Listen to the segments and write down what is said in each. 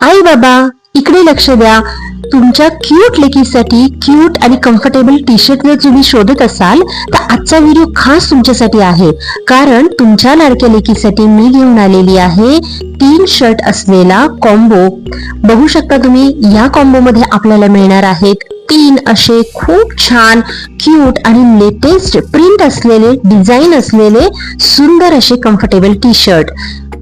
आई बाबा, इकडे लक्ष द्या. तुमच्या क्यूट लेकीसाठी क्यूट आणि कम्फर्टेबल टी शर्ट जर तुम्ही शोधत असाल तर आजचा व्हिडिओ खास तुमच्यासाठी आहे. कारण तुमच्या लाडक्या लेकीसाठी मी घेऊन आलेली आहे 3 शर्ट असलेला कॉम्बो. बघू शकता तुम्ही, या कॉम्बो मध्ये आपल्याला मिळणार आहेत 3 असे खूप छान क्यूट आणि लेटेस्ट प्रिंट असलेले, डिझाईन असलेले सुंदर असे कम्फर्टेबल टी शर्ट.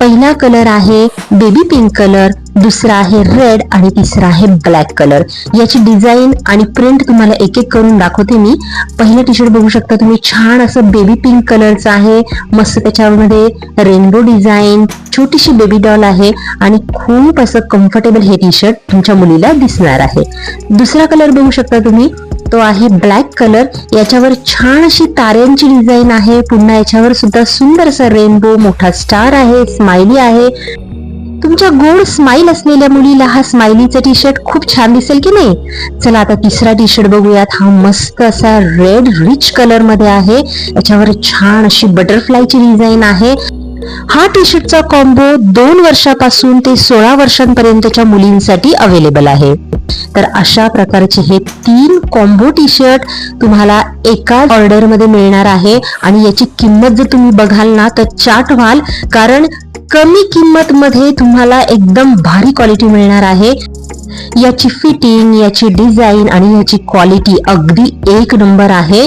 पहिला कलर आहे बेबी पिंक कलर, दुसरा आहे रेड आणि तिसरा आहे ब्लॅक कलर. याची डिझाईन आणि प्रिंट तुम्हाला एक एक करून दाखवते मी. पहिलं टी शर्ट बघू शकता तुम्ही, छान असं बेबी पिंक कलरचं आहे. मस्त त्याच्यामध्ये रेनबो डिझाईन, छोटीशी बेबी डॉल आहे आणि खूप असं कम्फर्टेबल हे टी शर्ट तुमच्या मुलीला दिसणार आहे. दुसरा कलर बघू शकता तुम्ही, तो आहे ब्लॅक कलर. याच्यावर छान अशी ताऱ्यांची डिझाईन आहे. पुन्हा याच्यावर सुद्धा सुंदर असा रेनबो, मोठा स्टार आहे, स्माइली आहे. तुमच्या गोड स्माइल असलेल्या मुलीला हा स्माइलीचा टी शर्ट खूप छान दिसेल की नाही. चला आता तिसरा टी शर्ट बघूयात. हा मस्त असा रेड रिच कलर मध्ये आहे. याच्यावर छान अशी बटरफ्लायची डिझाईन आहे. हा टी शर्टचा कॉम्बो 2 वर्षापासून ते 16 वर्षांपर्यंतच्या मुलींसाठी अवेलेबल आहे. तर अशा प्रकारचे हे 3 कॉम्बो टी शर्ट तुम्हाला एका ऑर्डर मध्ये मिळणार आहे. आणि याची किंमत जर तुम्ही बघाल ना तर चाट व्हाल, कारण कमी किंमत मध्ये तुम्हाला एकदम भारी क्वालिटी मिळणार आहे. याची फिटिंग, याची डिझाईन आणि याची क्वालिटी अगदी एक नंबर आहे.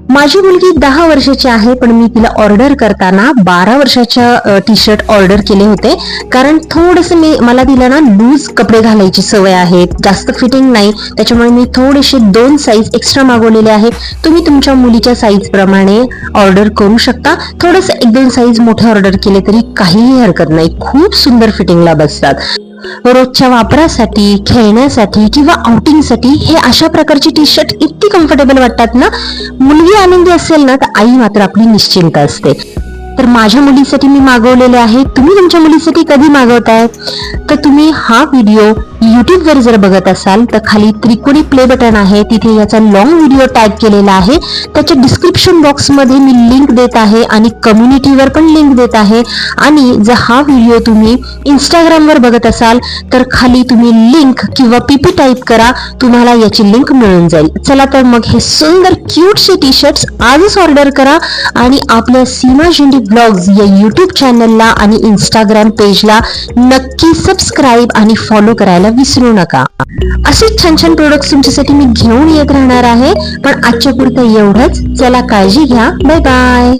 माझी मुलगी 10 वर्षाची आहे, पण मी तिला ऑर्डर करताना 12 वर्षाच्या टी शर्ट ऑर्डर केले होते. कारण थोडस मला तिला ना लूज कपडे घालायची सवय आहे, जास्त फिटिंग नाही. त्याच्यामुळे मी थोडेसे 2 साईज एक्स्ट्रा मागवलेले आहे. तुम्ही तुमच्या मुलीच्या साईज प्रमाणे ऑर्डर करू शकता. थोडस 1-2 साईज मोठे ऑर्डर केले तरी काहीही हरकत नाही. खूप सुंदर फिटिंगला बसतात. रोजच्या वापरासाठी, खेळण्यासाठी किंवा आउटिंगसाठी हे अशा प्रकारची टी शर्ट इतकी कम्फर्टेबल वाटतात ना. मुलगी आनंदी असेल ना तर आई मात्र आपली निश्चिंत असते. तर माझ्या मुलीसाठी मी मागवलेले आहे. तुम्ही तुमच्या मुलीसाठी कधी मागवताय तर तुम्ही हा व्हिडिओ YouTube वर जर बघत असाल तर खाली त्रिकोणी प्ले बटन आहे, तिथे याचा लॉंग व्हिडिओ टॅग केलेला आहे. त्याच्या डिस्क्रिप्शन बॉक्स मध्ये मी लिंक देत आहे आणि कम्युनिटीवर पण लिंक देत आहे. आणि जर हा व्हिडिओ तुम्ही Instagram वर बघत असाल तर खाली तुम्ही लिंक किंवा PP टाईप करा, तुम्हाला याची लिंक मिळून जाईल. चला तर मग हे सुंदर क्यूटशे टी शर्ट्स आजच ऑर्डर करा आणि आपल्या सीमा झेंडे ब्लॉग्स या YouTube चॅनलला आणि Instagram पेजला नक्की सबस्क्राईब आणि फॉलो करायला विसरू नका. असे छान छान प्रोडक्ट्स तुमच्यासाठी मी घेऊन येत राहणार आहे. पण आजच्या पुरतं एवढंच. चला, काळजी घ्या. Bye bye.